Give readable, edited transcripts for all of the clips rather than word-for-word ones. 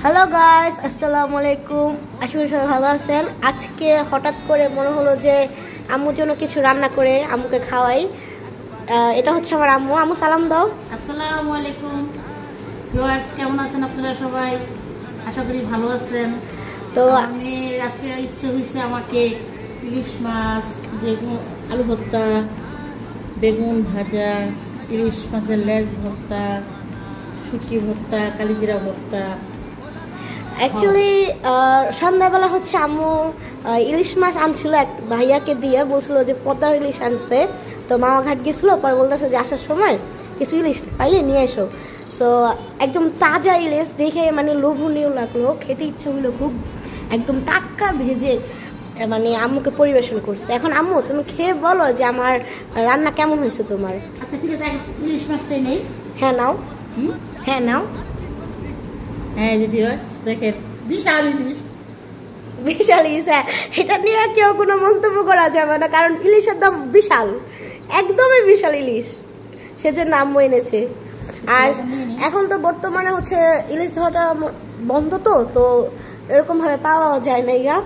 Hello guys, আসসালামু আলাইকুম। আশা করি সবাই ভালো আছেন। আজকে হঠাৎ করে মনে হলো যে আম্মুর জন্য কিছু রান্না করে আম্মুকে খাওয়াই। এটা হচ্ছে আমার আম্মু। আম্মু সালাম দাও। আসসালামু আলাইকুম ভিউয়ার্স, কেমন আছেন আপনারা সবাই? আশা করি ভালো আছেন। তো আমি আজকে ইচ্ছে হয়েছে আমাকে ইলিশ মাছ, বেগুন আলু ভর্তা, বেগুন ভাজা, ইলিশ মাছের লেজ ভর্তা, শুটকি ভর্তা, কালিজিরা ভর্তা। অ্যাকচুয়ালি সন্ধ্যাবেলা হচ্ছে আম্মু ইলিশ মাছ আনছিল এক ভাইয়াকে দিয়ে, বলছিল যে পদ্মার ইলিশ আনছে। তো মামা ঘাট গেছিল, পরে বলতেছে যে আসার সময় কিছু ইলিশ পাইলে নিয়ে এসো। সো একদম তাজা ইলিশ দেখে মানে লোভনীয় লাগলো, খেতে ইচ্ছা হলো খুব। একদম টাটকা ভেজে মানে আম্মুকে পরিবেশন করছে। এখন আম্মু তুমি খেয়ে বলো যে আমার রান্না কেমন হয়েছে তোমার। আচ্ছা ঠিক আছে, ইলিশ মাছটাই নেই। হ্যাঁ নাও, হ্যাঁ নাও। হ্যাঁ যে ভিউয়ার্স দেখেন, বিশাল ইলিশ। বিশাল ইলিশ, হ্যাঁ এটা নিয়ে কেউ কোনো মন্তব্য করা যাবে না, কারণ ইলিশের দাম বিশাল, একদমই বিশাল ইলিশ, সেজন্য আম্মু এনেছে। আর এখন তো বর্তমানে হচ্ছে ইলিশ ধরাটা বন্ধ, তো এরকম ভাবে পাওয়া যায় না।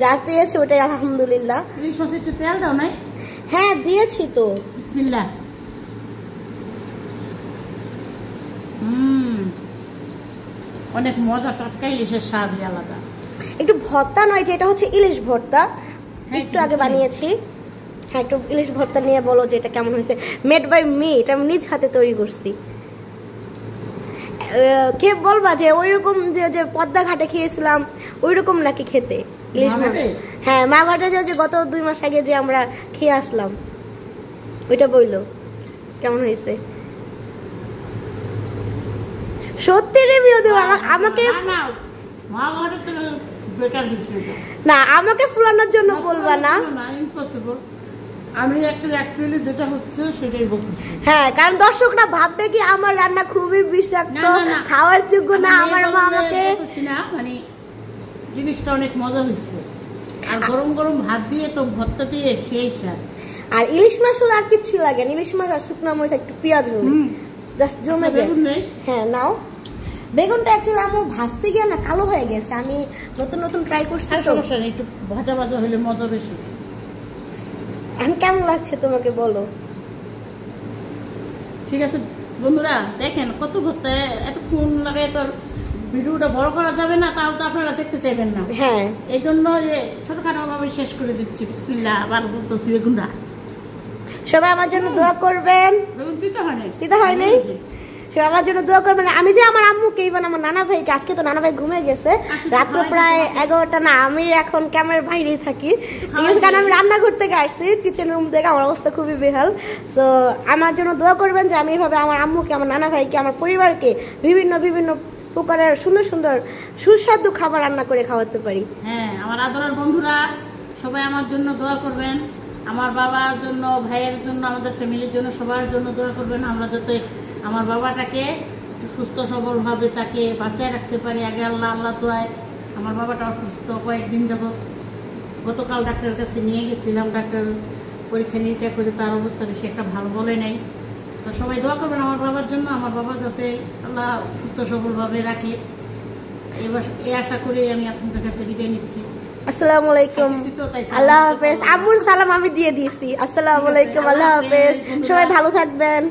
যা পেয়েছে ওটাই আলহামদুলিল্লাহ। ইলিশ মাছের একটু তেল দাও নাই? হ্যাঁ দিয়েছি তো। বিসমিল্লাহ। অনেক মজা, টাটকা ইলিশের স্বাদই আলাদা। একটু ভর্তা নয় যে, এটা হচ্ছে ইলিশ ভর্তা, একটু আগে বানিয়েছি। হ্যাঁ একটু ইলিশ ভর্তা নিয়ে বলো যে এটা কেমন হয়েছে। মেড বাই মি, এটা আমি নিজ হাতে তৈরি করছি। কে বলবা যে ওইরকম যে পদ্মা ঘাটে খেয়েছিলাম ওইরকম নাকি খেতে ইলিশ মাছ? হ্যাঁ মা ঘাটে যে গত 2 মাস আগে যে আমরা খেয়ে আসলাম, ওইটা বইলো কেমন হয়েছে। সত্যি রিভিউ দেবো আমাকে না, আমাকে ফুলানোর জন্য বলবা না। আমি অ্যাকচুয়ালি যেটা হচ্ছে সেটাই বলতেছি। হ্যাঁ কারণ দর্শকরা ভাববে কি আমার রান্না খুবই বিষাক্ত, খাওয়ার যোগ্য না। আমার মা আমাকে মানে জিনিসটা অনেক মজা হয়েছে, আর গরম গরম ভাত দিয়ে তো ভর্তা দিয়ে সেই স্বাদ। আর ইলিশ মাছ হলে আর কিছু লাগে না, ইলিশ মাছ আর শুকনো মরিচ একটু পেঁয়াজ হলে জাস্ট জমে যায়। হ্যাঁ নাও। বেগুনটা অ্যাকচুয়ালি আমি ভাজতে গিয়ে না কালো হয়ে গেছে, আমি নতুন নতুন ট্রাই করছি। সমস্যা নেই, একটু ভাজা ভাজা হলে মজা বেশি। এখন কেমন লাগছে তোমাকে বলো। ঠিক আছে বন্ধুরা, দেখেন কত ভর্তা, এতক্ষণ লাগাই তো ভিডিওটা বড় করা যাবে না, তাও তো আপনারা দেখতে চাইবেন না। হ্যাঁ এই জন্য ছোটখাটো ভাবে শেষ করে দিচ্ছি। বিসমিল্লাহ। আবার বলতেছি বেগুনটা সবাই আমার জন্য দোয়া করবেন। বেগুন তিতা হয় নাই, সবাই আমার জন্য দোয়া করবেন। আমি যে আমার আম্মুকে, ইভেন আমার নানা ভাইকে, আজকে তো নানা ভাই ঘুমিয়ে গেছে, রাত্র প্রায় 11টা না, আমি এখন ক্যামেরার বাইরেই থাকি, ঠিক আছে, কারণ আমি রান্না করতে আসছি কিচেন রুম থেকে, আমার অবস্থা খুবই বেহাল। তো আমার জন্য দোয়া করবেন যে আমি এইভাবে আমার আম্মুকে, আমার নানা ভাইকে, আমার পরিবারকে বিভিন্ন বিভিন্ন প্রকারের সুন্দর সুন্দর সুস্বাদু খাবার রান্না করে খাওয়াতে পারি। হ্যাঁ আমার আদরের বন্ধুরা সবাই আমার জন্য দোয়া করবেন, আমার বাবার জন্য, ভাইয়ের জন্য, আমাদের ফ্যামিলির জন্য, সবার জন্য দোয়া করবেন। আমরা যাতে আমার বাবাটাকে সুস্থ সবল ভাবে তাকে বাঁচায় রাখতে পারি। আগে আল্লাহ দোয়ায় আমার বাবাটা অসুস্থ, কয়েকদিন যাবত, গতকাল ডাক্তারের কাছে নিয়ে গেছিলাম, ডাক্তার পরীক্ষা নিরীক্ষা করে তার অবস্থা বেশি একটা ভালো বলে নাই। তো সবাই দোয়া করবেন আমার বাবার জন্য, আমার বাবা যাতে আল্লাহ সুস্থ সবল ভাবে রাখে। এবার এই আশা করে আমি আপনাদের কাছে বিদায় নিচ্ছি। আসসালামু আলাইকুম, আল্লাহ হাফেজ। আম্মুর সালাম আমি দিয়ে দিয়েছি। আসসালামু আলাইকুম, আল্লাহ হাফেজ, সবাই ভালো থাকবেন।